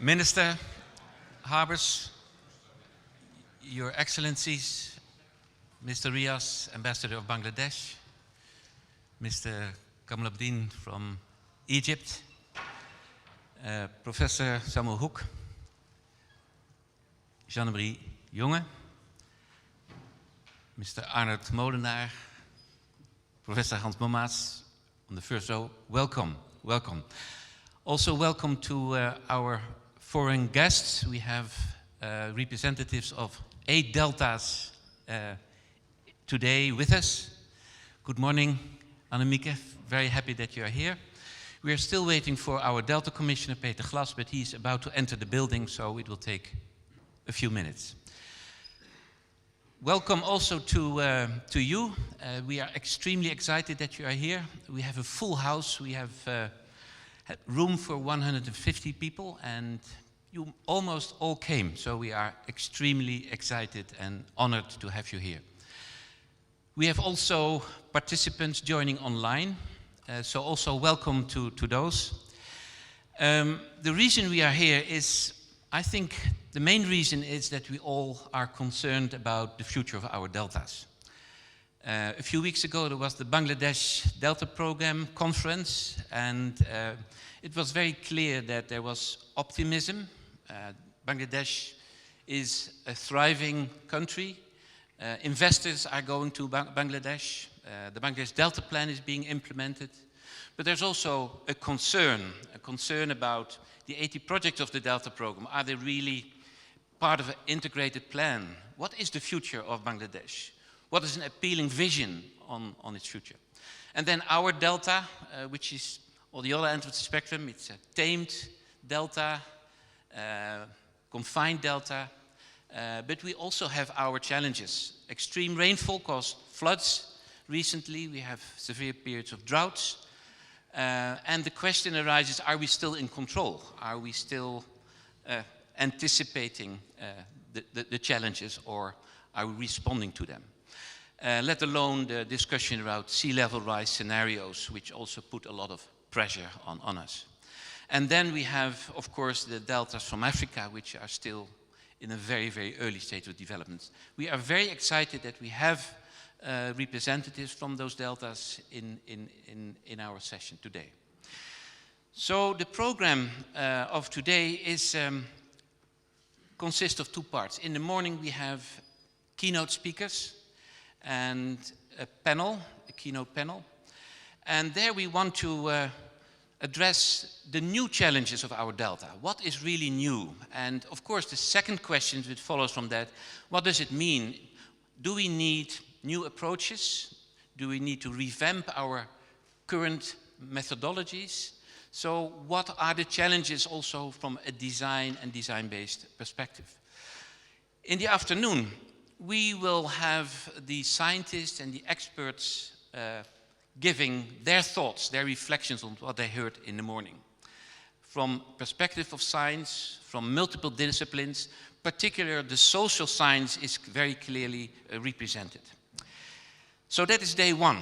Minister, Harbors, Your Excellencies, Mr. Riaz, Ambassador of Bangladesh, Mr. Kamaluddin from Egypt, Professor Samuel Hoek, Jeanne-Marie Jonge, Mr. Arnold Molenaar, Professor Hans Mommaas on the first row. Welcome, welcome. Also welcome to our foreign guests. We have representatives of 8 deltas today with us. Good morning, Annemieke. Very happy that you are here. We are still waiting for our Delta Commissioner, Peter Glas, but he's about to enter the building, so it will take a few minutes. Welcome also to you. We are extremely excited that you are here. We have a full house. We have had room for 150 people, and you almost all came. So we are extremely excited and honored to have you here. We have also participants joining online, so also welcome to those. The reason we are here is, I think the main reason is that we all are concerned about the future of our deltas. A few weeks ago there was the Bangladesh Delta Program conference, and it was very clear that there was optimism. Bangladesh is a thriving country. Investors are going to Bangladesh. The Bangladesh Delta Plan is being implemented. But there's also a concern about the 80 projects of the Delta Program. Are they really part of an integrated plan? What is the future of Bangladesh? What is an appealing vision on its future? And then our Delta, which is on the other end of the spectrum, it's a tamed Delta, confined Delta, but we also have our challenges. Extreme rainfall caused floods recently. We have severe periods of droughts. And the question arises, are we still in control? Are we still anticipating the challenges, or are we responding to them? Let alone the discussion about sea level rise scenarios, which also put a lot of pressure on us. And then we have, of course, the deltas from Africa, which are still in a very, very early stage of development. We are very excited that we have representatives from those deltas in our session today. So the program of today is consists of 2 parts. In the morning we have keynote speakers and a panel, a keynote panel. And there we want to address the new challenges of our delta. What is really new? And of course the second question that follows from that, what does it mean? Do we need new approaches? Do we need to revamp our current methodologies? So what are the challenges also from a design and design-based perspective? In the afternoon, we will have the scientists and the experts giving their thoughts, their reflections on what they heard in the morning. From perspective of science, from multiple disciplines, particularly the social science is very clearly represented. So that is day 1.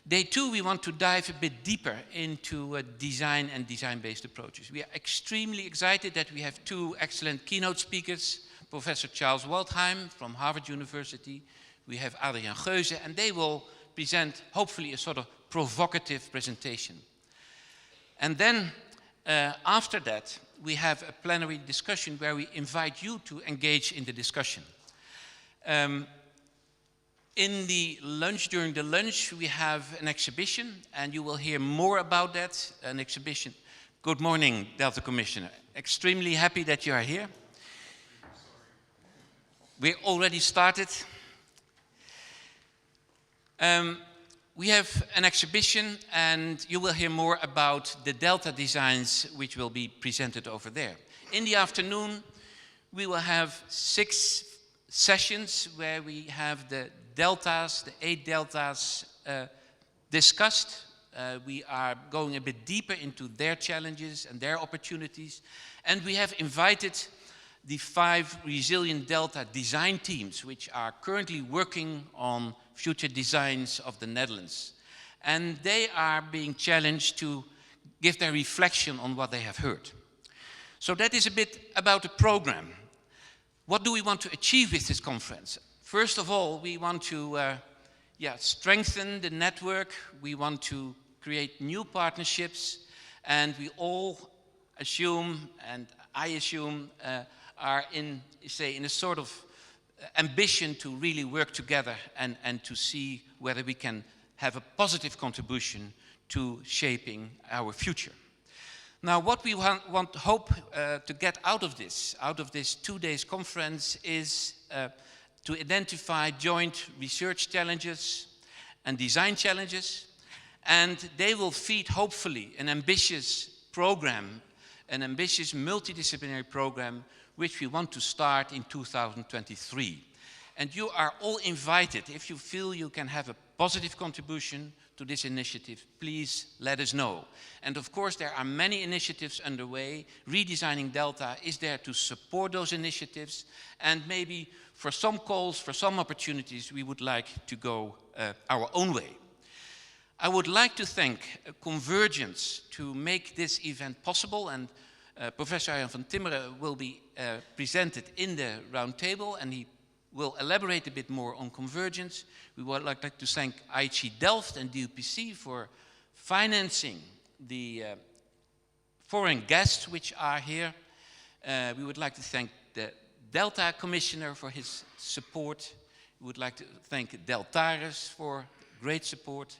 Day 2, we want to dive a bit deeper into design and design-based approaches. We are extremely excited that we have 2 excellent keynote speakers, Professor Charles Waldheim from Harvard University. We have Adriaan Geuze, and they will present, hopefully, a sort of provocative presentation. And then, after that, we have a plenary discussion where we invite you to engage in the discussion. In the lunch, during the lunch, we have an exhibition, and you will hear more about that, an exhibition. Good morning, Delta Commissioner. Extremely happy that you are here. We already started. We have an exhibition, and you will hear more about the Delta designs which will be presented over there. In the afternoon, we will have 6 sessions where we have the deltas, the 8 deltas discussed. We are going a bit deeper into their challenges and their opportunities. And we have invited the 5 resilient delta design teams, which are currently working on future designs of the Netherlands. And they are being challenged to give their reflection on what they have heard. So that is a bit about the program. What do we want to achieve with this conference? First of all, we want to strengthen the network. We want to create new partnerships, and we all assume, and I assume, are in a sort of ambition to really work together and to see whether we can have a positive contribution to shaping our future. Now, what we hope to get out of this 2 days conference is to identify joint research challenges and design challenges, and they will feed, hopefully, an ambitious program, an ambitious multidisciplinary program, which we want to start in 2023. And you are all invited. If you feel you can have a positive contribution to this initiative, please let us know. And of course, there are many initiatives underway. Redesigning Delta is there to support those initiatives. And maybe for some calls, for some opportunities, we would like to go our own way. I would like to thank Convergence to make this event possible. And Professor Arjan van Timmeren will be presented in the round table, and he will elaborate a bit more on convergence. We would like to thank IHE Delft and DUPC for financing the foreign guests which are here. We would like to thank the Delta Commissioner for his support. We would like to thank Deltares for great support.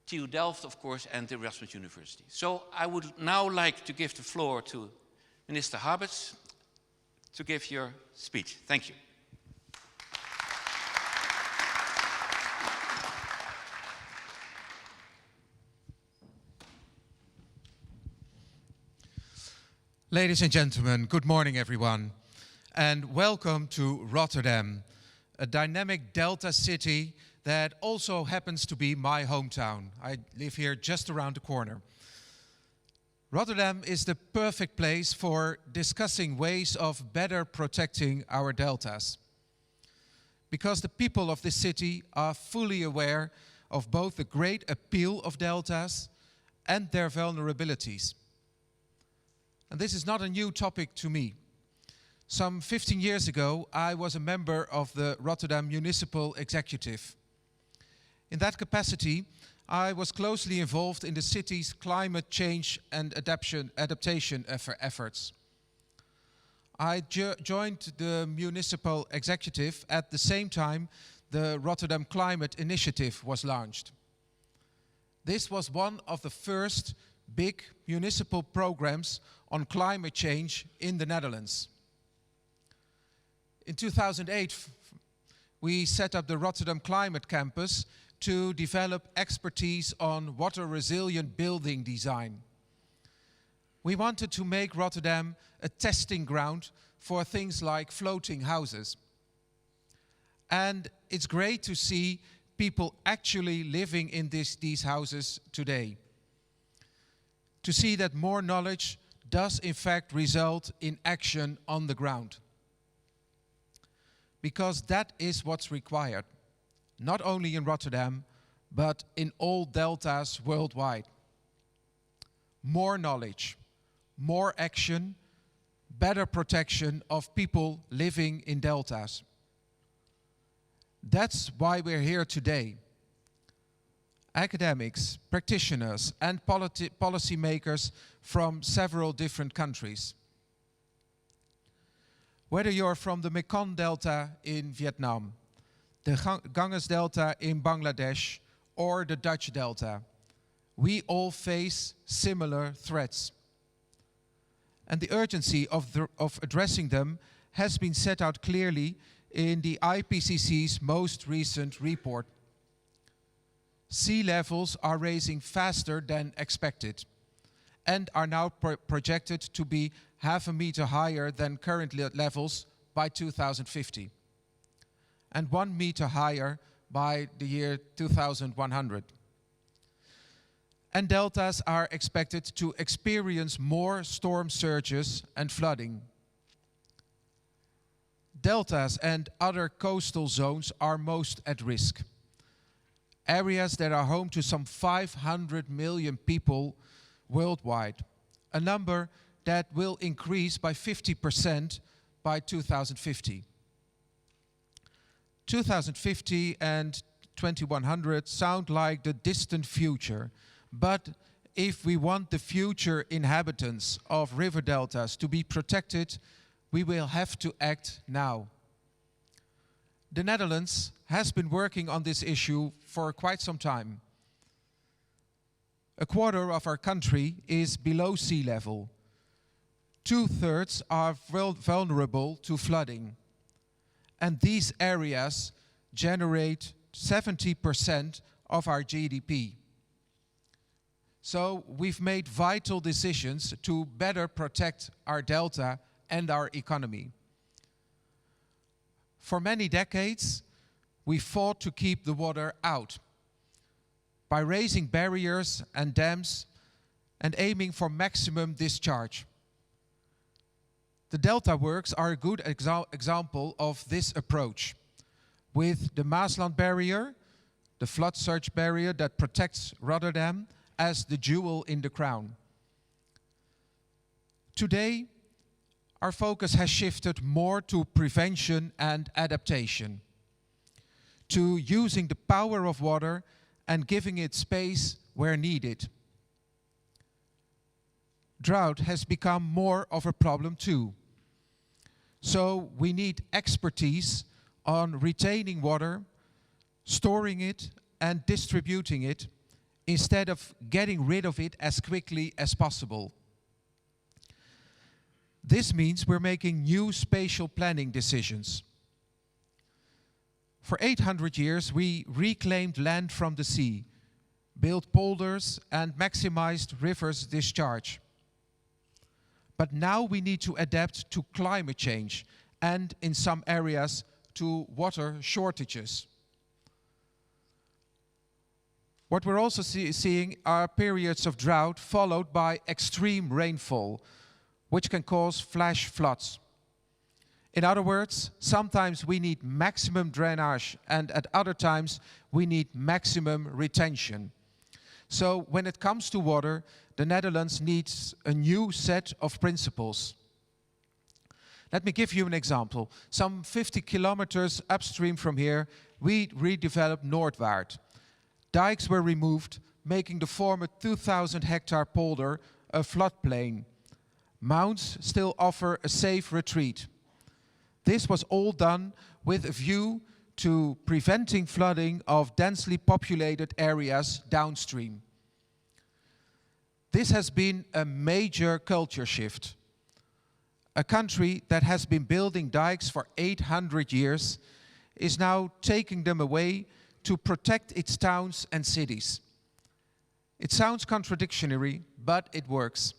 TU Delft, of course, and the Erasmus University. So I would now like to give the floor to Minister Haberts to give your speech. Thank you. Ladies and gentlemen, good morning everyone, and welcome to Rotterdam, a dynamic Delta city that also happens to be my hometown. I live here just around the corner. Rotterdam is the perfect place for discussing ways of better protecting our deltas, because the people of this city are fully aware of both the great appeal of deltas and their vulnerabilities. And this is not a new topic to me. Some 15 years ago, I was a member of the Rotterdam Municipal Executive. In that capacity, I was closely involved in the city's climate change and adaptation efforts. I joined the Municipal Executive at the same time the Rotterdam Climate Initiative was launched. This was one of the first big municipal programs on climate change in the Netherlands. In 2008, we set up the Rotterdam Climate Campus to develop expertise on water-resilient building design. We wanted to make Rotterdam a testing ground for things like floating houses. And it's great to see people actually living in these houses today. To see that more knowledge does in fact result in action on the ground. Because that is what's required, not only in Rotterdam, but in all deltas worldwide. More knowledge, more action, better protection of people living in deltas. That's why we're here today. Academics, practitioners, and policymakers from several different countries. Whether you're from the Mekong Delta in Vietnam, the Ganges Delta in Bangladesh, or the Dutch Delta, we all face similar threats. And the urgency of addressing them has been set out clearly in the IPCC's most recent report. Sea levels are rising faster than expected and are now projected to be 0.5 meter higher than current levels by 2050 and 1 meter higher by the year 2100. And deltas are expected to experience more storm surges and flooding. Deltas and other coastal zones are most at risk. Areas that are home to some 500 million people worldwide, a number that will increase by 50% by 2050. 2050 and 2100 sound like the distant future, but if we want the future inhabitants of river deltas to be protected, we will have to act now. The Netherlands has been working on this issue for quite some time. A quarter of our country is below sea level. 2/3 are vulnerable to flooding. And these areas generate 70% of our GDP. So we've made vital decisions to better protect our delta and our economy. For many decades, we fought to keep the water out by raising barriers and dams and aiming for maximum discharge. The Delta Works are a good example of this approach, with the Maasland barrier, the flood surge barrier that protects Rotterdam, as the jewel in the crown. Today, our focus has shifted more to prevention and adaptation, to using the power of water and giving it space where needed. Drought has become more of a problem too. So we need expertise on retaining water, storing it and distributing it, instead of getting rid of it as quickly as possible. This means we're making new spatial planning decisions. For 800 years, we reclaimed land from the sea, built polders and maximized rivers' discharge. But now we need to adapt to climate change and, in some areas, to water shortages. What we're also seeing are periods of drought followed by extreme rainfall, which can cause flash floods. In other words, sometimes we need maximum drainage and at other times we need maximum retention. So when it comes to water, the Netherlands needs a new set of principles. Let me give you an example. Some 50 kilometers upstream from here, we redeveloped Noordwaard. Dikes were removed, making the former 2,000 hectare polder a floodplain. Mounds still offer a safe retreat. This was all done with a view to preventing flooding of densely populated areas downstream. This has been a major culture shift. A country that has been building dikes for 800 years is now taking them away to protect its towns and cities. It sounds contradictory, but it works.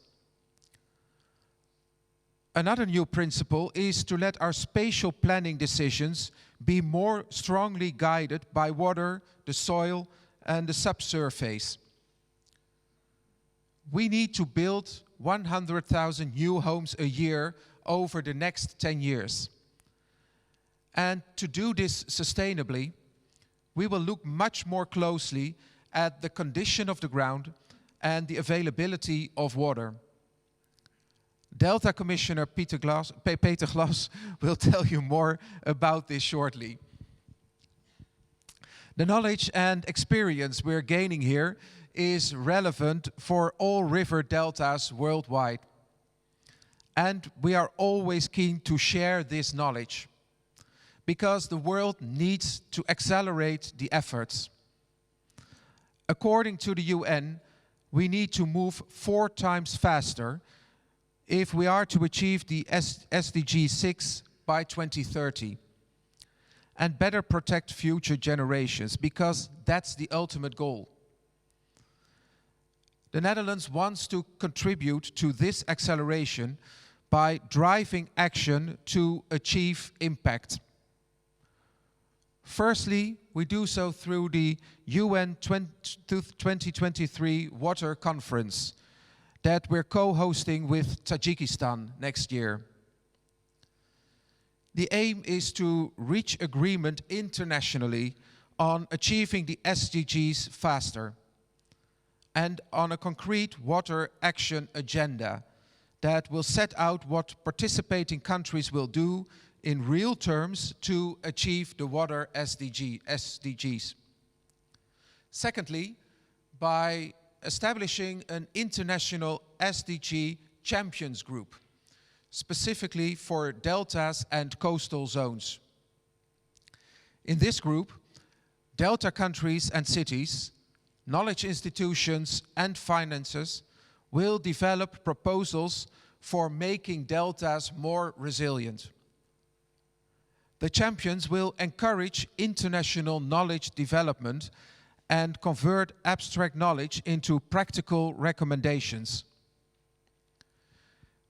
Another new principle is to let our spatial planning decisions be more strongly guided by water, the soil, and the subsurface. We need to build 100,000 new homes a year over the next 10 years. And to do this sustainably, we will look much more closely at the condition of the ground and the availability of water. Delta Commissioner Peter Glas will tell you more about this shortly. The knowledge and experience we're gaining here is relevant for all river deltas worldwide. And we are always keen to share this knowledge, because the world needs to accelerate the efforts. According to the UN, we need to move 4 times faster if we are to achieve the SDG 6 by 2030 and better protect future generations, because that's the ultimate goal. The Netherlands wants to contribute to this acceleration by driving action to achieve impact. Firstly, we do so through the UN 2023 Water Conference that we're co-hosting with Tajikistan next year. The aim is to reach agreement internationally on achieving the SDGs faster and on a concrete water action agenda that will set out what participating countries will do in real terms to achieve the water SDGs. Secondly, by establishing an international SDG champions group, specifically for deltas and coastal zones. In this group, delta countries and cities, knowledge institutions and finances will develop proposals for making deltas more resilient. The champions will encourage international knowledge development and convert abstract knowledge into practical recommendations.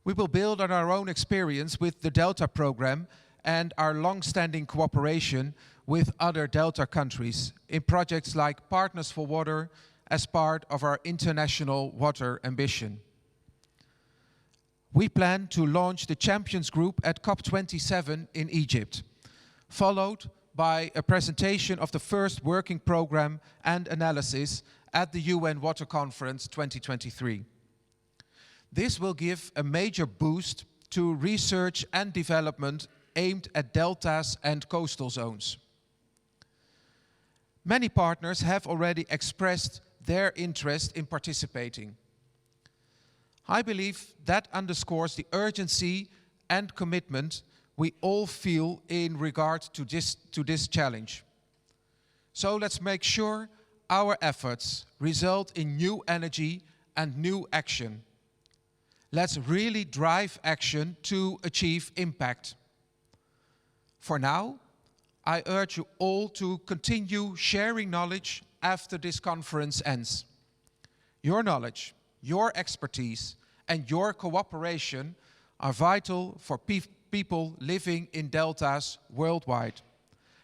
We will build on our own experience with the Delta program and our long-standing cooperation with other Delta countries in projects like Partners for Water as part of our international water ambition. We plan to launch the Champions Group at COP27 in Egypt, followed by a presentation of the first working program and analysis at the UN Water Conference 2023. This will give a major boost to research and development aimed at deltas and coastal zones. Many partners have already expressed their interest in participating. I believe that underscores the urgency and commitment we all feel in regard to this challenge. So let's make sure our efforts result in new energy and new action. Let's really drive action to achieve impact. For now, I urge you all to continue sharing knowledge after this conference ends. Your knowledge, your expertise, and your cooperation are vital for people living in deltas worldwide.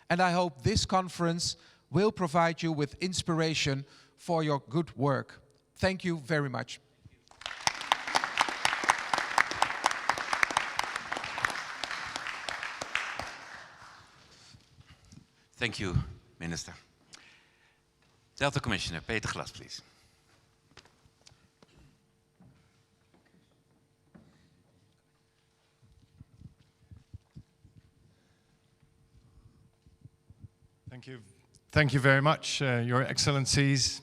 And I hope this conference will provide you with inspiration for your good work. Thank you very much. Thank you, Minister. Delta Commissioner Peter Glas, please. Thank you. Thank you very much, Your Excellencies,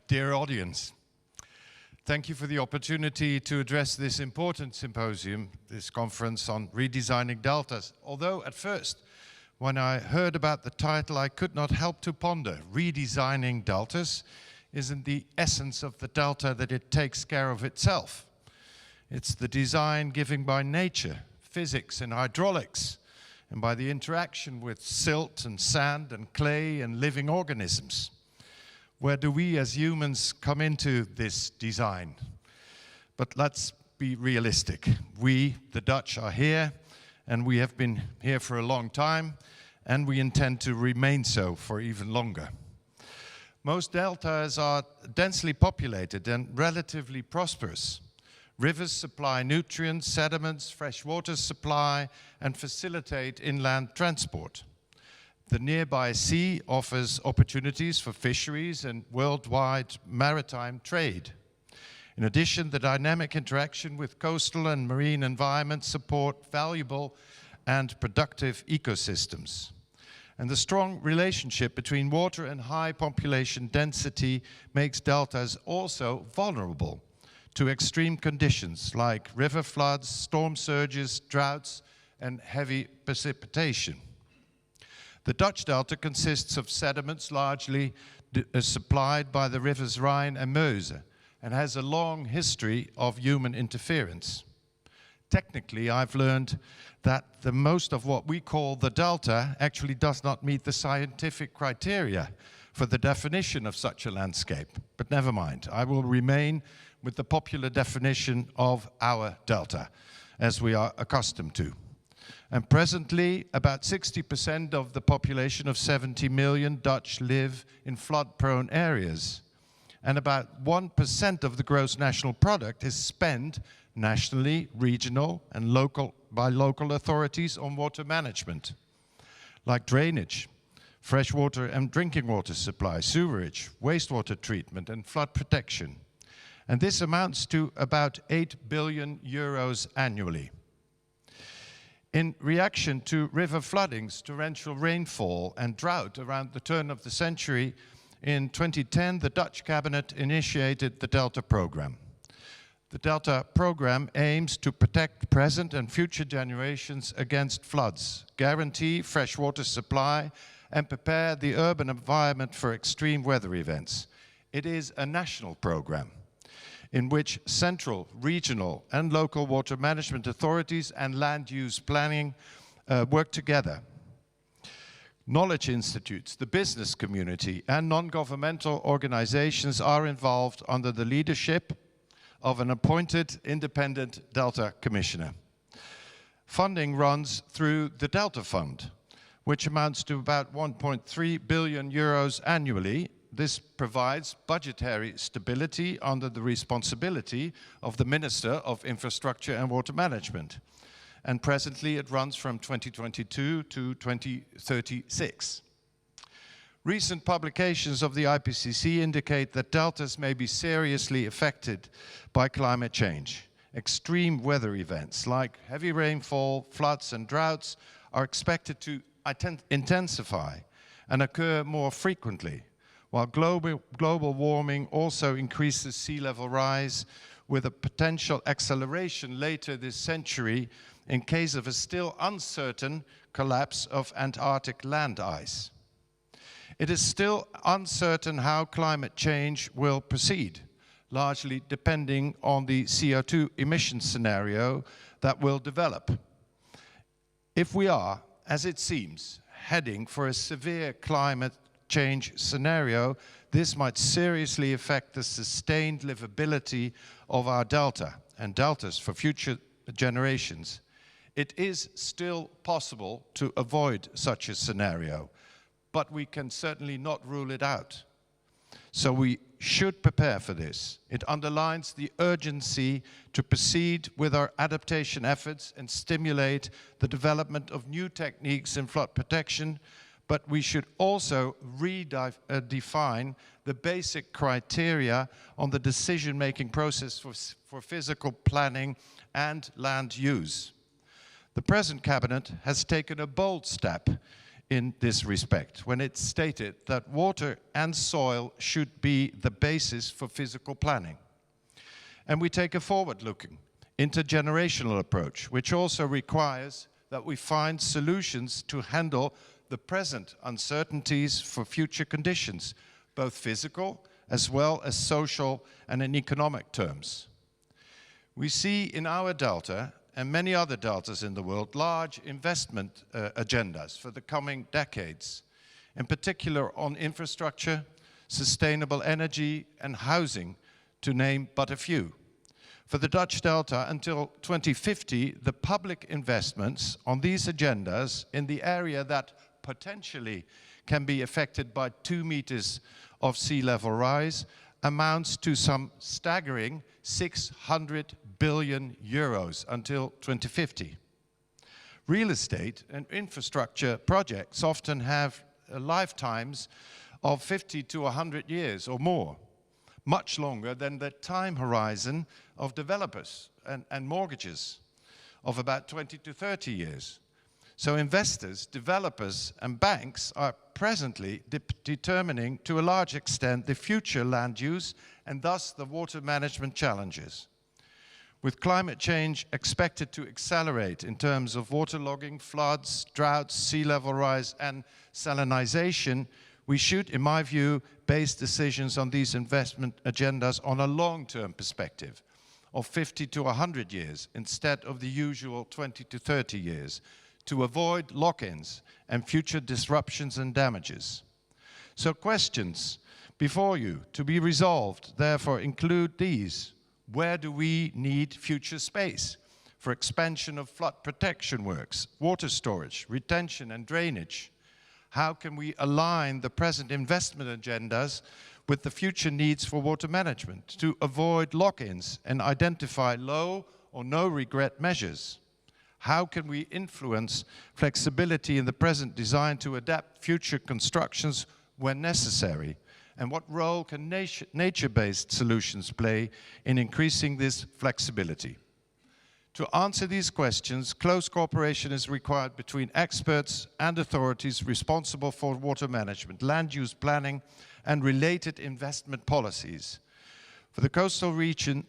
dear audience. Thank you for the opportunity to address this important symposium, this conference on redesigning deltas. Although at first, when I heard about the title, I could not help to ponder, redesigning deltas isn't the essence of the delta that it takes care of itself. It's the design given by nature, physics and hydraulics, and by the interaction with silt and sand and clay and living organisms. Where do we as humans come into this design? But let's be realistic. We, the Dutch, are here, and we have been here for a long time, and we intend to remain so for even longer. Most deltas are densely populated and relatively prosperous. Rivers supply nutrients, sediments, fresh water supply, and facilitate inland transport. The nearby sea offers opportunities for fisheries and worldwide maritime trade. In addition, the dynamic interaction with coastal and marine environments support valuable and productive ecosystems. And the strong relationship between water and high population density makes deltas also vulnerable to extreme conditions like river floods, storm surges, droughts, and heavy precipitation. The Dutch delta consists of sediments largely supplied by the rivers Rhine and Meuse and has a long history of human interference. Technically, I've learned that the most of what we call the delta actually does not meet the scientific criteria for the definition of such a landscape. But never mind, I will remain with the popular definition of our delta, as we are accustomed to. And presently, about 60% of the population of 70 million Dutch live in flood-prone areas. And about 1% of the gross national product is spent nationally, regional, and by local authorities on water management, like drainage, freshwater and drinking water supply, sewerage, wastewater treatment, and flood protection. And this amounts to about 8 billion euros annually. In reaction to river floodings, torrential rainfall, and drought around the turn of the century, in 2010, the Dutch cabinet initiated the Delta program. The Delta program aims to protect present and future generations against floods, guarantee fresh water supply, and prepare the urban environment for extreme weather events. It is a national program in which central, regional, and local water management authorities and land use planning work together. Knowledge institutes, the business community, and non-governmental organizations are involved under the leadership of an appointed independent Delta commissioner. Funding runs through the Delta Fund, which amounts to about 1.3 billion euros annually. This provides budgetary stability under the responsibility of the Minister of Infrastructure and Water Management. And presently it runs from 2022 to 2036. Recent publications of the IPCC indicate that deltas may be seriously affected by climate change. Extreme weather events like heavy rainfall, floods, and droughts are expected to intensify and occur more frequently, while global warming also increases sea level rise, with a potential acceleration later this century in case of a still uncertain collapse of Antarctic land ice. It is still uncertain how climate change will proceed, largely depending on the CO2 emission scenario that will develop. If we are, as it seems, heading for a severe climate change scenario, this might seriously affect the sustained livability of our delta and deltas for future generations. It is still possible to avoid such a scenario, but we can certainly not rule it out. So we should prepare for this. It underlines the urgency to proceed with our adaptation efforts and stimulate the development of new techniques in flood protection, but we should also redefine the basic criteria on the decision-making process for physical planning and land use. The present cabinet has taken a bold step in this respect when it stated that water and soil should be the basis for physical planning. And we take a forward-looking, intergenerational approach, which also requires that we find solutions to handle the present uncertainties for future conditions, both physical as well as social and in economic terms. We see in our delta and many other deltas in the world large investment agendas for the coming decades, in particular on infrastructure, sustainable energy and housing, to name but a few. For the Dutch Delta, until 2050, the public investments on these agendas in the area that potentially can be affected by 2 meters of sea level rise amounts to some staggering 600 billion euros until 2050. Real estate and infrastructure projects often have lifetimes of 50 to 100 years or more, much longer than the time horizon of developers and mortgages of about 20 to 30 years. So investors, developers, and banks are presently determining to a large extent the future land use and thus the water management challenges. With climate change expected to accelerate in terms of waterlogging, floods, droughts, sea level rise, and salinization, we should, in my view, base decisions on these investment agendas on a long-term perspective of 50 to 100 years instead of the usual 20 to 30 years, to avoid lock-ins and future disruptions and damages. So questions before you to be resolved therefore include these. Where do we need future space for expansion of flood protection works, water storage, retention and drainage? How can we align the present investment agendas with the future needs for water management to avoid lock-ins and identify low or no regret measures? How can we influence flexibility in the present design to adapt future constructions when necessary? And what role can nature-based solutions play in increasing this flexibility? To answer these questions, close cooperation is required between experts and authorities responsible for water management, land use planning, and related investment policies. For the coastal region,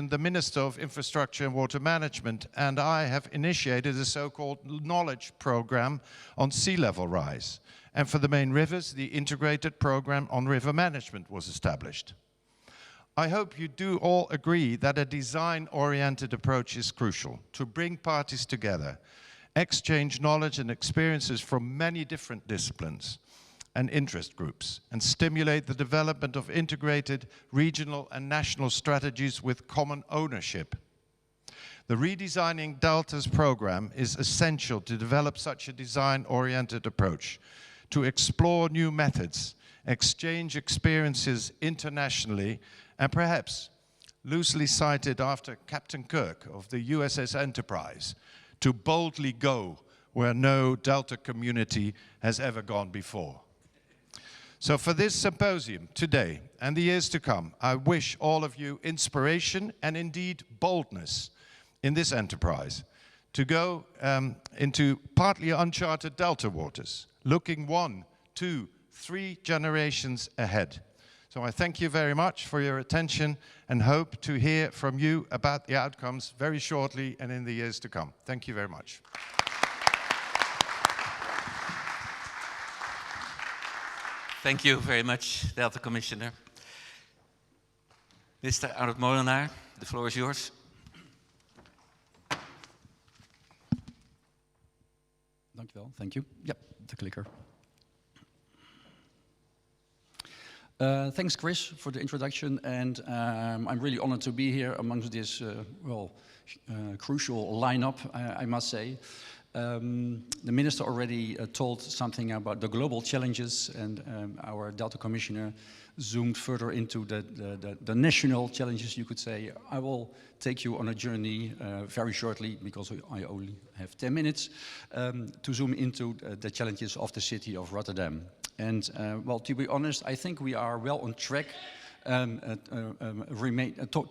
the Minister of Infrastructure and Water Management and I have initiated a so-called knowledge program on sea level rise. And for the main rivers, the integrated program on river management was established. I hope you do all agree that a design-oriented approach is crucial to bring parties together, exchange knowledge and experiences from many different disciplines and interest groups, and stimulate the development of integrated regional and national strategies with common ownership. The Redesigning Deltas program is essential to develop such a design-oriented approach, to explore new methods, exchange experiences internationally, and perhaps, loosely cited after Captain Kirk of the USS Enterprise, to boldly go where no Delta community has ever gone before. So for this symposium today and the years to come, I wish all of you inspiration and indeed boldness in this enterprise to go into partly uncharted Delta waters, looking 1, 2, 3 generations ahead. So I thank you very much for your attention and hope to hear from you about the outcomes very shortly and in the years to come. Thank you very much. Thank you very much, Delta Commissioner. Mr. Oud-Molenaar, the floor is yours. Dankjewel, thank you. Yep, the clicker. Thanks, Chris, for the introduction, and I'm really honored to be here amongst this, crucial lineup, I must say. The Minister already told something about the global challenges, and our Delta Commissioner zoomed further into the national challenges, you could say. I will take you on a journey very shortly, because I only have 10 minutes, to zoom into the challenges of the city of Rotterdam. And, well, to be honest, I think we are well on track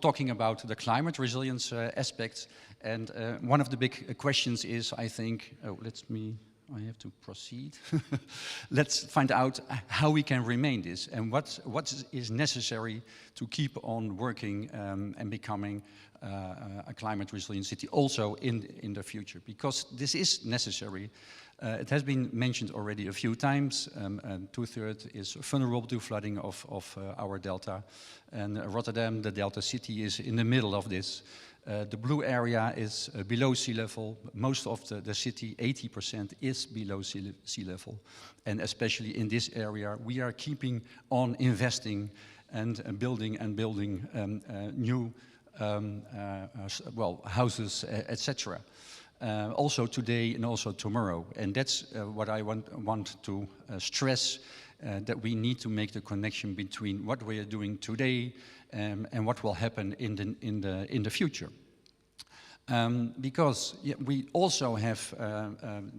talking about the climate resilience aspects. And one of the big questions is, I think, I have to proceed. Let's find out how we can remain this and what is necessary to keep on working and becoming a climate resilient city also in the future, because this is necessary. It has been mentioned already a few times. 2/3 is vulnerable to flooding of our delta. And Rotterdam, the delta city, is in the middle of this. The blue area is below sea level. Most of the city, 80%, is below sea level. And especially in this area, we are keeping on investing and building new houses, etc. Also today and also tomorrow. And that's what I want to stress, that we need to make the connection between what we are doing today and what will happen in the future. Because we also have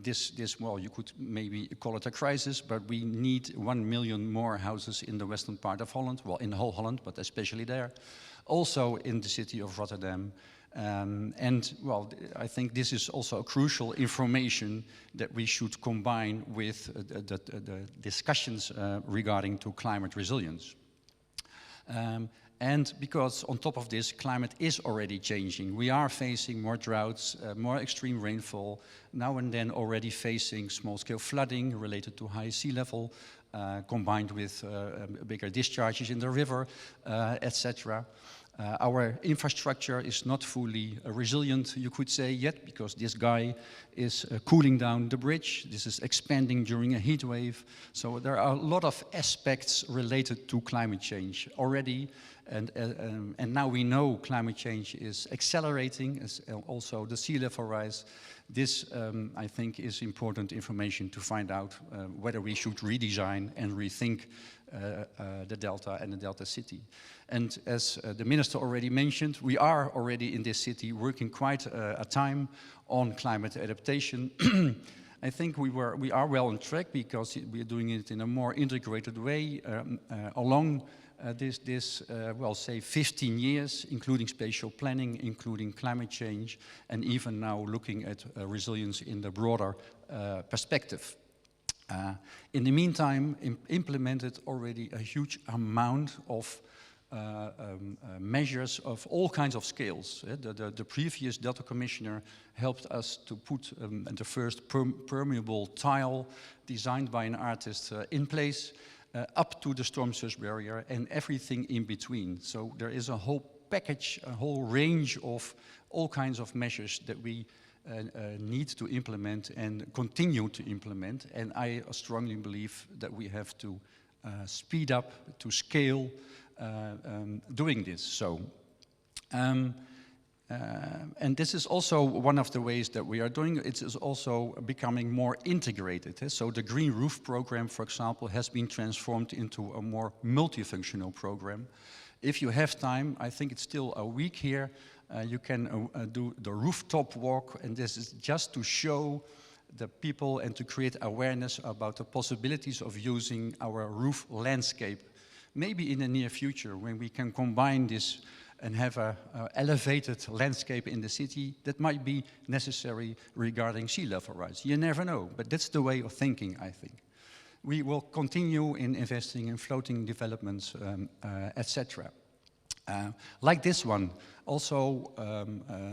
this, well, you could maybe call it a crisis, but we need 1 million more houses in the western part of Holland, well, in the whole Holland, but especially there. Also in the city of Rotterdam. And, well, I think this is also a crucial information that we should combine with the discussions regarding to climate resilience. And because on top of this, climate is already changing. We are facing more droughts, more extreme rainfall, now and then already facing small-scale flooding related to high sea level, combined with bigger discharges in the river, etc. Our infrastructure is not fully resilient, you could say, yet, because this guy is cooling down the bridge. This is expanding during a heat wave. So there are a lot of aspects related to climate change already. And now we know climate change is accelerating, as also the sea level rise. This, I think, is important information to find out whether we should redesign and rethink the Delta and the Delta City. And as the Minister already mentioned, we are already in this city working quite a time on climate adaptation. I think we are well on track because we are doing it in a more integrated way along well, say 15 years, including spatial planning, including climate change, and even now looking at resilience in the broader perspective. In the meantime, implemented already a huge amount of measures of all kinds of scales. The previous Delta Commissioner helped us to put the first permeable tile designed by an artist in place, up to the storm surge barrier and everything in between. So there is a whole package, a whole range of all kinds of measures that we need to implement and continue to implement. And I strongly believe that we have to speed up, to scale doing this. So, and this is also one of the ways that we are doing it. It is also becoming more integrated. So the Green Roof program, for example, has been transformed into a more multifunctional program. If you have time, I think it's still a week here, you can do the rooftop walk, and this is just to show the people and to create awareness about the possibilities of using our roof landscape. Maybe in the near future, when we can combine this and have an elevated landscape in the city, that might be necessary regarding sea level rise. You never know, but that's the way of thinking, I think. We will continue in investing in floating developments, etc. Like this one, also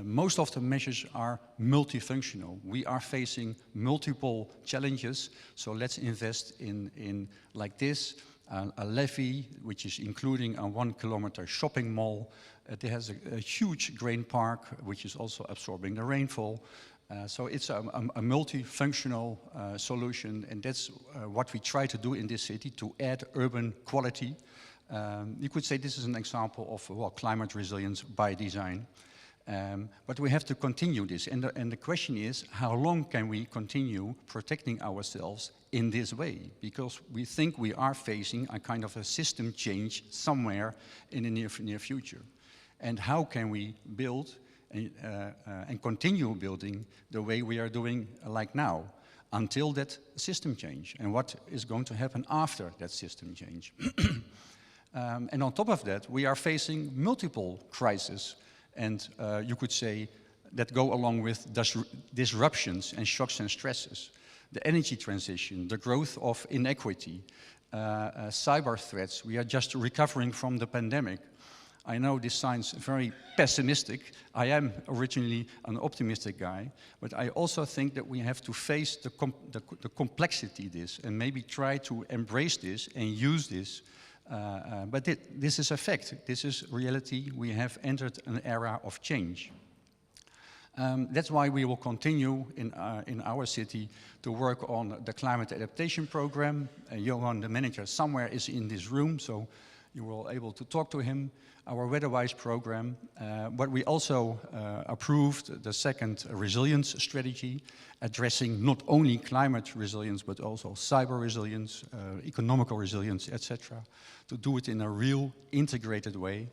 most of the measures are multifunctional. We are facing multiple challenges, so let's invest in like this, a levee, which is including a 1 kilometer shopping mall. It has a huge grain park, which is also absorbing the rainfall. So it's a multifunctional solution, and that's what we try to do in this city, to add urban quality. You could say this is an example of, well, climate resilience by design. But we have to continue this. And the question is, how long can we continue protecting ourselves in this way? Because we think we are facing a kind of a system change somewhere in the near future. And how can we build and continue building the way we are doing like now, until that system change? And what is going to happen after that system change? And on top of that, we are facing multiple crises, and you could say that go along with disruptions and shocks and stresses. The energy transition, the growth of inequity, cyber threats. We are just recovering from the pandemic. I know this sounds very pessimistic. I am originally an optimistic guy, but I also think that we have to face the complexity of this and maybe try to embrace this and use this. But this is a fact. This is reality. We have entered an era of change. That's why we will continue in our city to work on the climate adaptation program. Johan, the manager, somewhere is in this room, so you will be able to talk to him. Our Weatherwise program, but we also approved the second resilience strategy, addressing not only climate resilience, but also cyber resilience, economical resilience, etc., to do it in a real integrated way.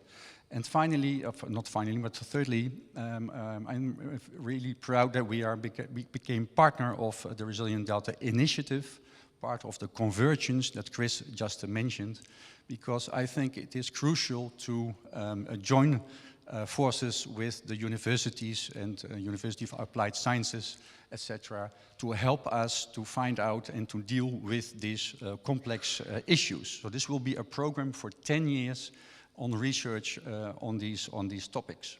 And finally, not finally, but thirdly, I'm really proud that we became partner of the Resilient Delta Initiative, part of the convergence that Chris just mentioned, because I think it is crucial to join forces with the universities and University of Applied Sciences, etc., to help us to find out and to deal with these complex issues. So this will be a program for 10 years on research on these topics.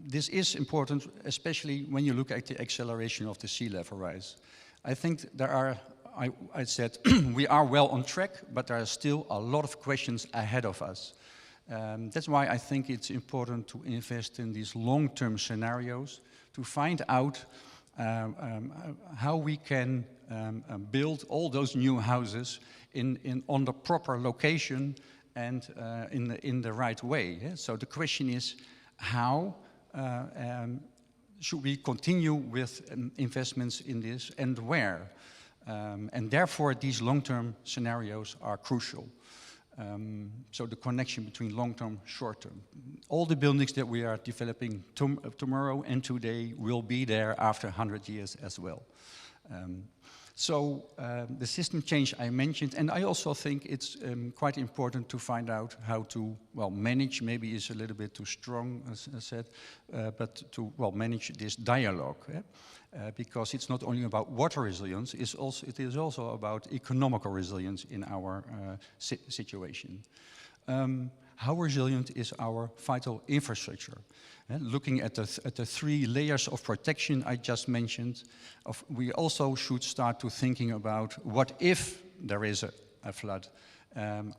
This is important, especially when you look at the acceleration of the sea level rise. I think there are, I said, we are well on track, but there are still a lot of questions ahead of us. That's why I think it's important to invest in these long-term scenarios to find out how we can build all those new houses on the proper location and in the right way. Yeah? So the question is, how should we continue with investments in this, and where? And therefore, these long-term scenarios are crucial. So the connection between long-term, short-term. All the buildings that we are developing tomorrow and today will be there after 100 years as well. The system change I mentioned, and I also think it's quite important to find out how to, well, manage, maybe is a little bit too strong, as I said, but to, well, manage this dialogue. Because it's not only about water resilience, it is also about economical resilience in our situation. How resilient is our vital infrastructure? Looking at the 3 layers of protection I just mentioned, we also should start to thinking about what if there is a flood.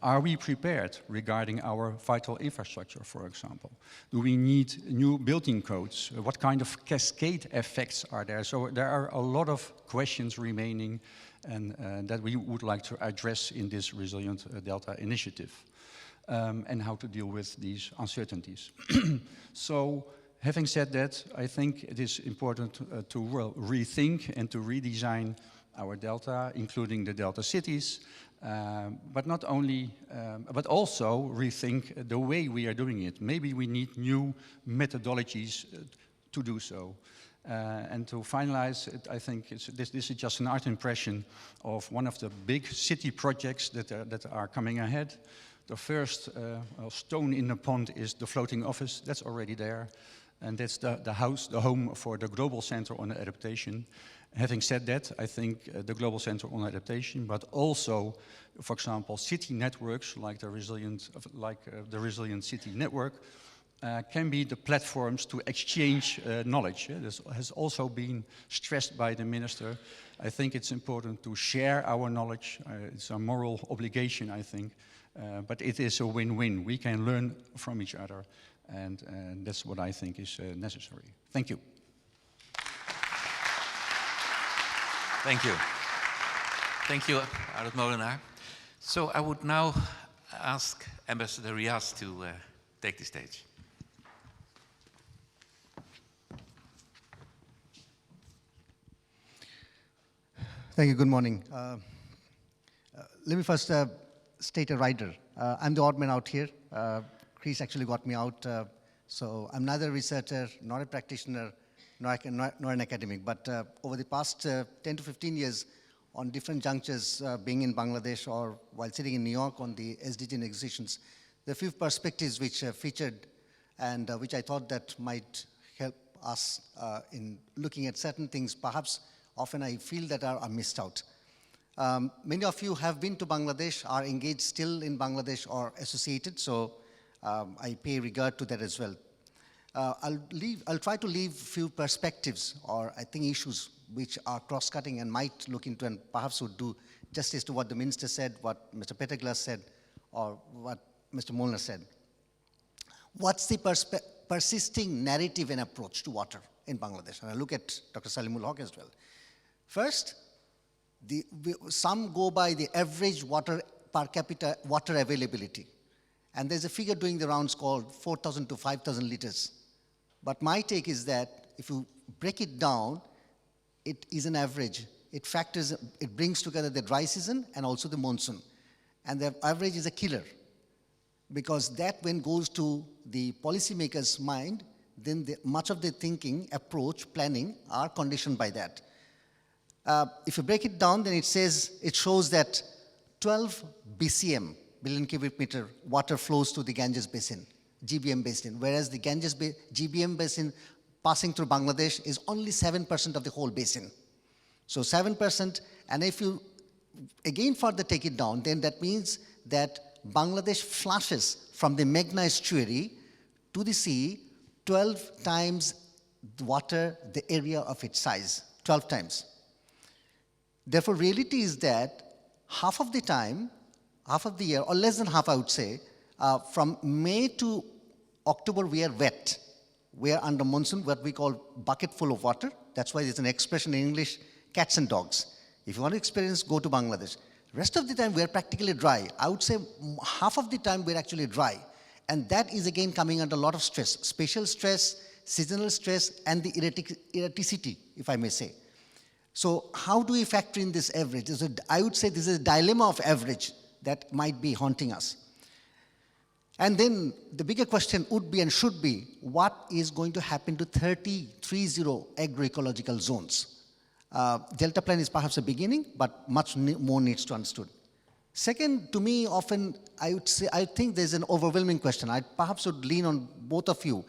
Are we prepared regarding our vital infrastructure, for example? Do we need new building codes? What kind of cascade effects are there? So there are a lot of questions remaining and that we would like to address in this Resilient Delta initiative. And how to deal with these uncertainties. So, having said that, I think it is important to rethink and to redesign our delta, including the delta cities, but not only, but also rethink the way we are doing it. Maybe we need new methodologies to do so. And to finalize it, I think this is just an art impression of one of the big city projects that are coming ahead. The first stone in the pond is the floating office. That's already there. And that's the home for the Global Center on Adaptation. Having said that, I think the Global Center on Adaptation, but also, for example, city networks like the Resilient City Network, can be the platforms to exchange knowledge. This has also been stressed by the minister. I think it's important to share our knowledge. It's a moral obligation, I think. But it is a win-win. We can learn from each other, and that's what I think is necessary. Thank you. Thank you. Thank you, Arnold Molenaar. So I would now ask Ambassador Riaz to take the stage. Thank you. Good morning. Let me first state a rider. I'm the odd man out here. Chris actually got me out. So I'm neither a researcher, nor a practitioner, nor an academic. But over the past 10 to 15 years, on different junctures, being in Bangladesh or while sitting in New York on the SDG negotiations, there are a few perspectives which featured and which I thought that might help us in looking at certain things, perhaps often I feel that are missed out. Many of you have been to Bangladesh, are engaged still in Bangladesh or associated, so I pay regard to that as well. I'll try to leave few perspectives or I think issues which are cross-cutting and might look into and perhaps would do justice to what the minister said, what Mr. Peterglas said, or what Mr. Molnar said. What's the persisting narrative and approach to water in Bangladesh? And I look at Dr. Salimul Haq as well. First, some go by the average water per capita water availability. And there's a figure doing the rounds called 4,000 to 5,000 liters. But my take is that if you break it down, it is an average. It brings together the dry season and also the monsoon. And the average is a killer. Because that when goes to the policymaker's mind, then much of the thinking, approach, planning are conditioned by that. If you break it down, then it shows that 12 BCM, billion cubic meter, water flows to the Ganges Basin, GBM Basin, whereas the GBM Basin passing through Bangladesh is only 7% of the whole basin. So 7%, and if you again further take it down, then that means that Bangladesh flushes from the Meghna estuary to the sea 12 times the water, the area of its size, 12 times. Therefore, reality is that half of the time, half of the year, or less than half, I would say, from May to October, we are wet. We are under monsoon, what we call bucket full of water. That's why there's an expression in English, cats and dogs. If you want to experience, go to Bangladesh. Rest of the time, we are practically dry. I would say half of the time, we're actually dry. And that is, again, coming under a lot of stress, spatial stress, seasonal stress, and the erraticity, if I may say. So how do we factor in this average? I would say this is a dilemma of average that might be haunting us. And then the bigger question would be and should be, what is going to happen to 30 agroecological zones? Delta plan is perhaps a beginning, but much more needs to be understood. Second, to me, often I think there's an overwhelming question. I perhaps would lean on both of you.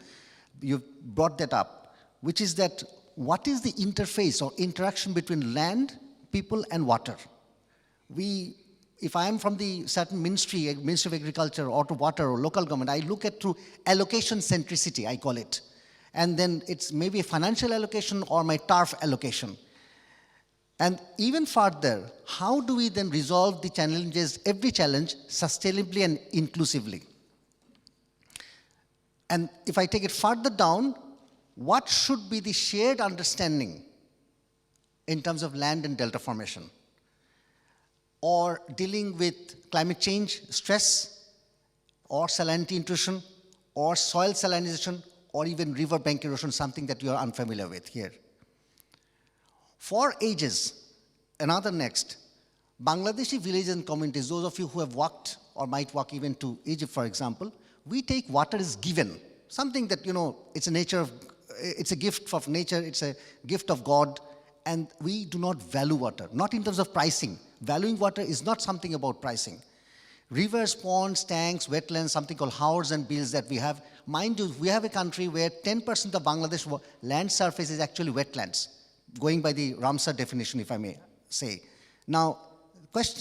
You've brought that up, which is that what is the interface or interaction between land, people, and water? If I am from the certain Ministry of Agriculture or to water or local government, I look at through allocation centricity, I call it. And then it's maybe a financial allocation or my turf allocation. And even further, how do we then resolve the challenges, every challenge, sustainably and inclusively? And if I take it further down, what should be the shared understanding in terms of land and delta formation? Or dealing with climate change stress, or salinity intrusion, or soil salinization, or even river bank erosion, something that you are unfamiliar with here. For ages, another next, Bangladeshi villages and communities, those of you who have walked or might walk even to Egypt, for example, we take water as given, something that, it's a gift of nature, it's a gift of God, and we do not value water, not in terms of pricing. Valuing water is not something about pricing. Rivers, ponds, tanks, wetlands, something called howers and bills that we have. Mind you, we have a country where 10% of Bangladesh land surface is actually wetlands, going by the Ramsar definition, if I may say. Now,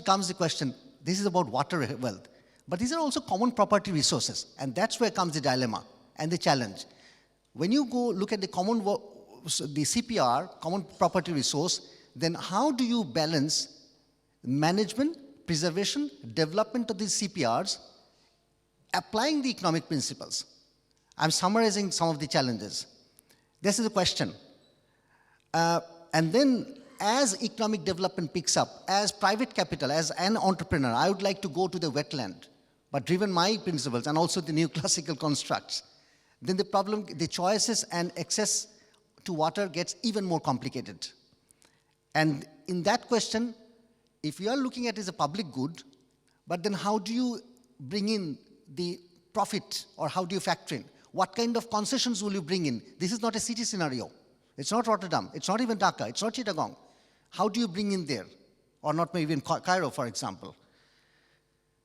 comes the question, this is about water wealth, but these are also common property resources, and that's where comes the dilemma and the challenge. When you go look at the CPR, common property resource, then how do you balance management, preservation, development of these CPRs, applying the economic principles? I'm summarizing some of the challenges. This is the question. And then as economic development picks up, as private capital, as an entrepreneur, I would like to go to the wetland, but driven my principles and also the neoclassical constructs, then the problem, the choices and access to water gets even more complicated. And in that question, if you are looking at it as a public good, but then how do you bring in the profit, or how do you factor in? What kind of concessions will you bring in? This is not a city scenario. It's not Rotterdam. It's not even Dhaka. It's not Chittagong. How do you bring in there? Or not maybe in Cairo, for example.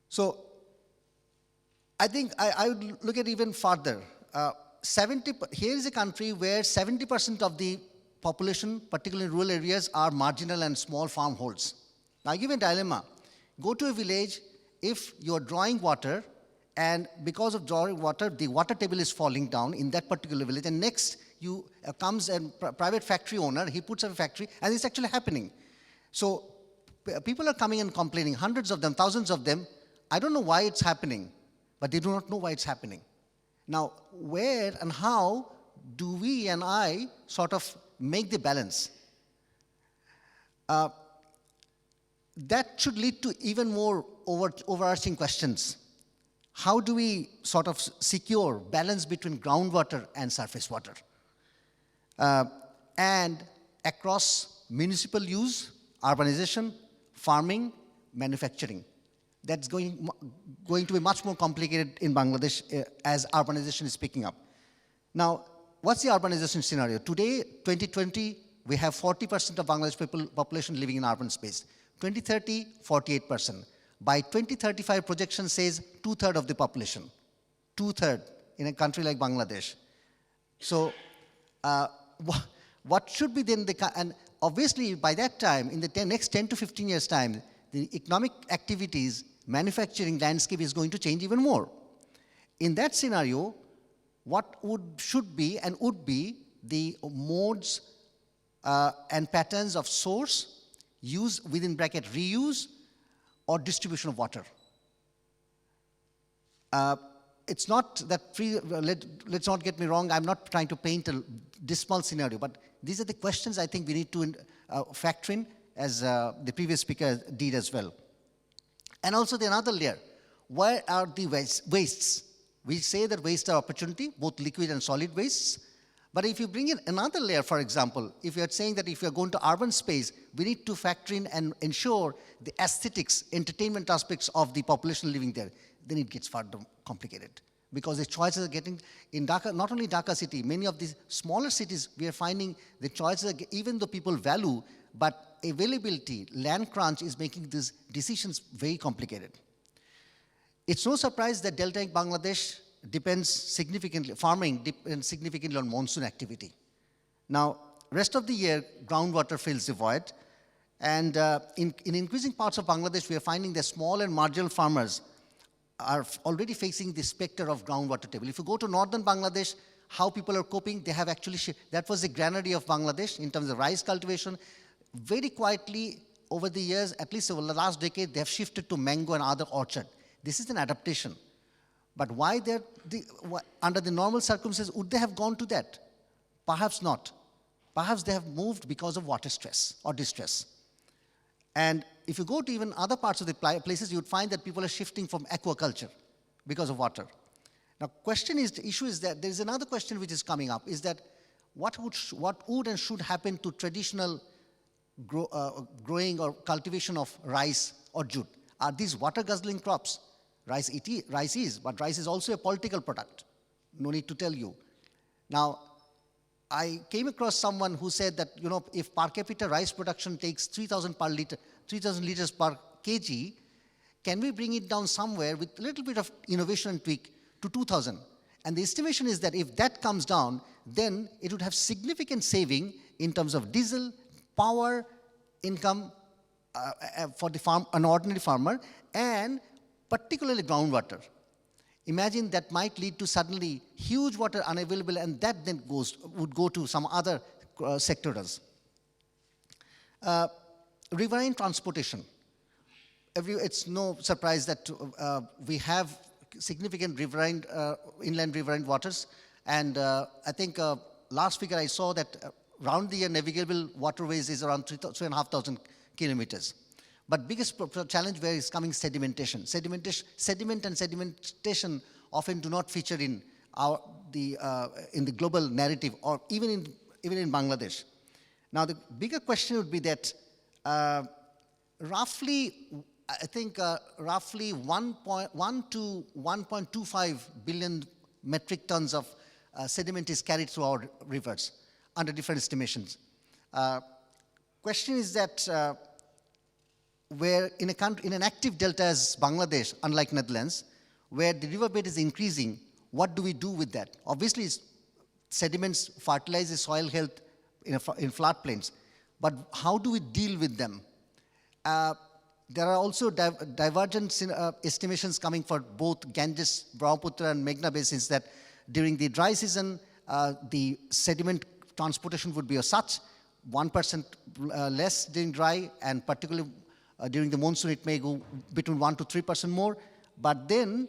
So I think I would look at even further. Here is a country where 70% of the population, particularly in rural areas, are marginal and small farmholds. Now, I give a dilemma. Go to a village, if you're drawing water, and because of drawing water, the water table is falling down in that particular village, and next comes a private factory owner, he puts up a factory, and it's actually happening. So people are coming and complaining, hundreds of them, thousands of them. I don't know why it's happening, but they do not know why it's happening. Now, where and how do we and I sort of make the balance? That should lead to even more overarching questions. How do we sort of secure balance between groundwater and surface water? And across municipal use, urbanization, farming, manufacturing. That's going to be much more complicated in Bangladesh as urbanization is picking up. Now, what's the urbanization scenario? Today, 2020, we have 40% of Bangladesh population living in urban space. 2030, 48%. By 2035, projection says 2/3 of the population. 2/3 in a country like Bangladesh. So, what should be then and obviously by that time, in the next 10 to 15 years' time, the economic activities, manufacturing landscape is going to change even more. In that scenario, what should be and would be the modes and patterns of source, use, within bracket reuse, or distribution of water? It's not that let's not get me wrong, I'm not trying to paint a dismal scenario, but these are the questions I think we need to factor in, as the previous speaker did as well. And also the another layer, where are the wastes? We say that wastes are opportunity, both liquid and solid wastes. But if you bring in another layer, for example, if you're saying that if you're going to urban space, we need to factor in and ensure the aesthetics, entertainment aspects of the population living there. then it gets further complicated. Because the choices are getting, in Dhaka, not only Dhaka city, many of these smaller cities, we are finding the choices, are, even though people value, but availability, land crunch is making these decisions very complicated. It's no surprise that deltaic Bangladesh depends significantly, farming depends significantly on monsoon activity. Now, rest of the year, groundwater fills the void, and in increasing parts of Bangladesh, we are finding that small and marginal farmers are already facing the specter of groundwater table. If you go to northern Bangladesh, how people are coping, they have actually, that was the granary of Bangladesh in terms of rice cultivation. Very quietly, over the years, at least over the last decade, they have shifted to mango and other orchard. This is an adaptation. But why under the normal circumstances, would they have gone to that? Perhaps not. Perhaps they have moved because of water stress or distress. And if you go to even other parts of the places, you would find that people are shifting from aquaculture because of water. Now, the issue is that there is another question which is coming up, is that what would and should happen to traditional growing or cultivation of rice or jute? Are these water-guzzling crops? Rice is, but rice is also a political product. No need to tell you. Now, I came across someone who said that, if per capita rice production takes 3,000 liters per kg, can we bring it down somewhere with a little bit of innovation and tweak to 2,000? And the estimation is that if that comes down, then it would have significant saving in terms of diesel, power, income for an ordinary farmer, and particularly groundwater. Imagine that might lead to suddenly huge water unavailable, and that then would go to some other sectors. Riverine transportation. It's no surprise that we have significant inland riverine waters, and I think last figure I saw that round the year navigable waterways is around 3,500 kilometers. But biggest challenge where is coming sedimentation. Sediment and sedimentation often do not feature in the global narrative, or even in Bangladesh. Now, the bigger question would be that roughly 1 to 1.25 billion metric tons of sediment is carried through our rivers under different estimations. Question is that where in an active delta as Bangladesh, unlike Netherlands, where the riverbed is increasing, what do we do with that? Obviously, sediments fertilize the soil health in floodplains, but how do we deal with them? There are also divergent estimations coming for both Ganges, Brahmaputra, and Meghna basins that during the dry season, the sediment transportation would be as such, 1% less during dry, and particularly during the monsoon, it may go between 1 to 3% more. But then,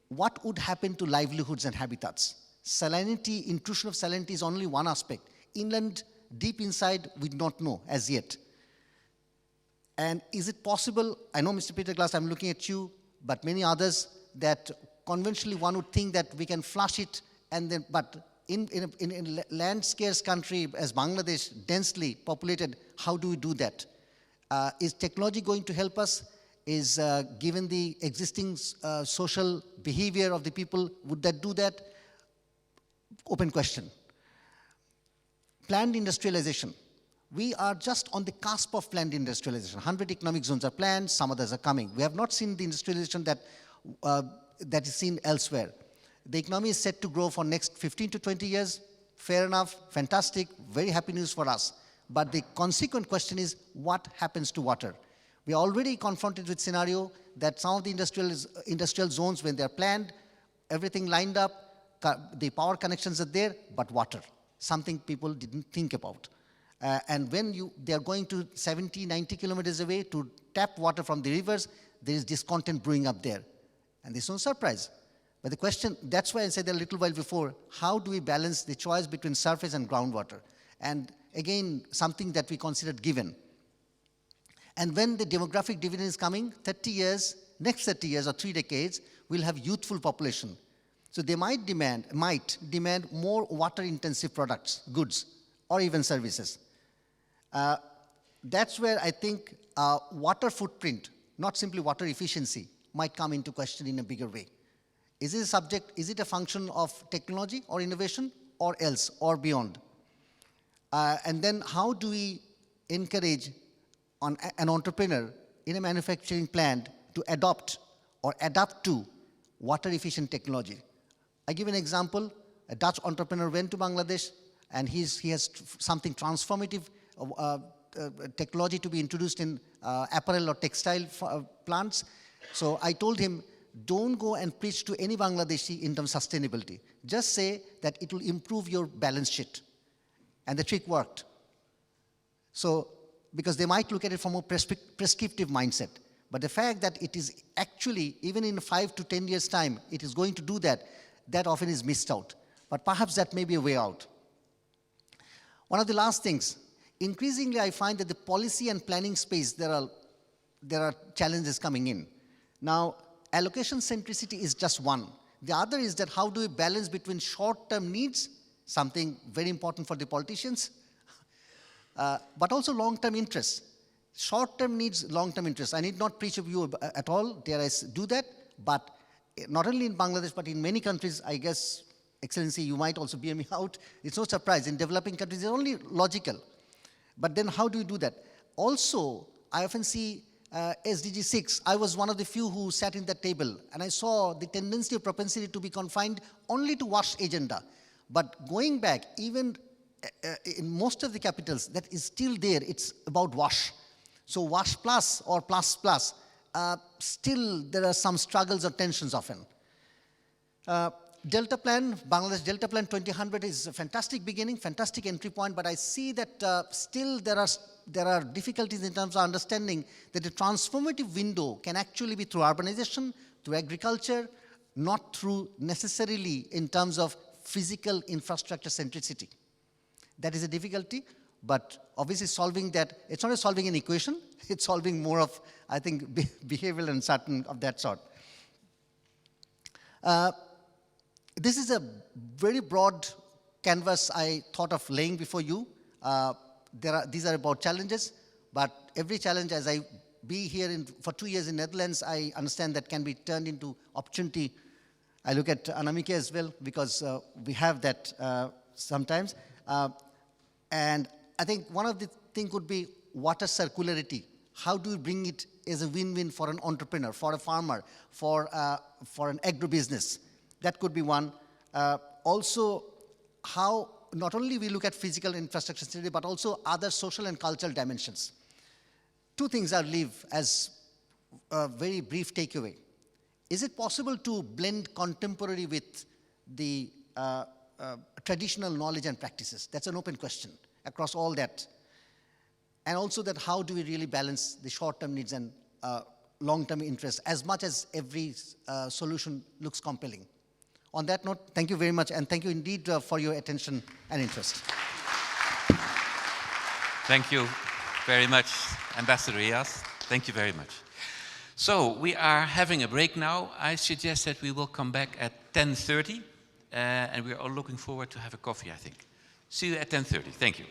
what would happen to livelihoods and habitats? Salinity, intrusion of salinity is only one aspect. Inland, deep inside, we do not know as yet. And is it possible, I know Mr. Peter Glass, I'm looking at you, but many others, that conventionally one would think that we can flush it, and then, but in a land-scarce country as Bangladesh, densely populated, how do we do that? Is technology going to help us? Is given the existing social behavior of the people, would that do that? Open question. Planned industrialization. We are just on the cusp of planned industrialization. 100 economic zones are planned, some others are coming. We have not seen the industrialization that is seen elsewhere. The economy is set to grow for next 15 to 20 years. Fair enough, fantastic, very happy news for us. But the consequent question is, what happens to water? We are already confronted with scenario that some of the industrial zones, when they're planned, everything lined up, the power connections are there, but water, something people didn't think about. And when they are going to 70, 90 kilometers away to tap water from the rivers, there is discontent brewing up there. And there's no surprise. But the question, that's why I said a little while before, how do we balance the choice between surface and groundwater? And again, something that we considered given. And when the demographic dividend is coming, 30 years, next 30 years or 3 decades, we'll have youthful population. So they might demand more water-intensive products, goods, or even services. That's where I think water footprint, not simply water efficiency, might come into question in a bigger way. Is it a subject, is it a function of technology or innovation or else or beyond? And then how do we encourage an entrepreneur in a manufacturing plant to adopt or adapt to water efficient technology? I give an example. A Dutch entrepreneur went to Bangladesh and he has something transformative technology to be introduced in apparel or textile plants. So I told him, don't go and preach to any Bangladeshi in terms of sustainability. Just say that it will improve your balance sheet. And the trick worked. So, because they might look at it from a prescriptive mindset. But the fact that it is actually, even in 5 to 10 years' time, it is going to do that, that often is missed out. But perhaps that may be a way out. One of the last things, increasingly I find that the policy and planning space, there are challenges coming in. Now, allocation centricity is just one. The other is that how do we balance between short-term needs, something very important for the politicians, but also long-term interests. Short-term needs, long-term interests. I need not preach to you at all, dare I do that, but not only in Bangladesh, but in many countries, I guess, Excellency, you might also bear me out. It's no surprise. In developing countries, it's only logical. But then how do you do that? Also, I often see SDG 6, I was one of the few who sat in that table, and I saw the tendency or propensity to be confined only to WASH agenda. But going back, even in most of the capitals, that is still there, it's about WASH. So WASH plus or plus plus, still there are some struggles or tensions often. Delta Plan, Bangladesh Delta Plan 2000 is a fantastic beginning, fantastic entry point, but I see that still there are difficulties in terms of understanding that the transformative window can actually be through urbanization, through agriculture, not through necessarily in terms of physical infrastructure centricity. That is a difficulty, but obviously solving that, it's not solving an equation, it's solving more of, I think, behavioral and certain of that sort. This is a very broad canvas I thought of laying before you. These are about challenges, but every challenge, as I be here for 2 years in Netherlands, I understand that can be turned into opportunity. I look at Anamika as well, because we have that sometimes. And I think one of the things could be water circularity. How do we bring it as a win-win for an entrepreneur, for a farmer, for an agribusiness? That could be one. Also, how not only we look at physical infrastructure, but also other social and cultural dimensions. 2 things I'll leave as a very brief takeaway. Is it possible to blend contemporary with the traditional knowledge and practices? That's an open question across all that. And also that how do we really balance the short-term needs and long-term interests as much as every solution looks compelling. On that note, thank you very much, and thank you indeed for your attention and interest. Thank you very much, Ambassador Iyas. Thank you very much. So we are having a break now. I suggest that we will come back at 10:30, and we are all looking forward to have a coffee, I think. See you at 10:30. Thank you.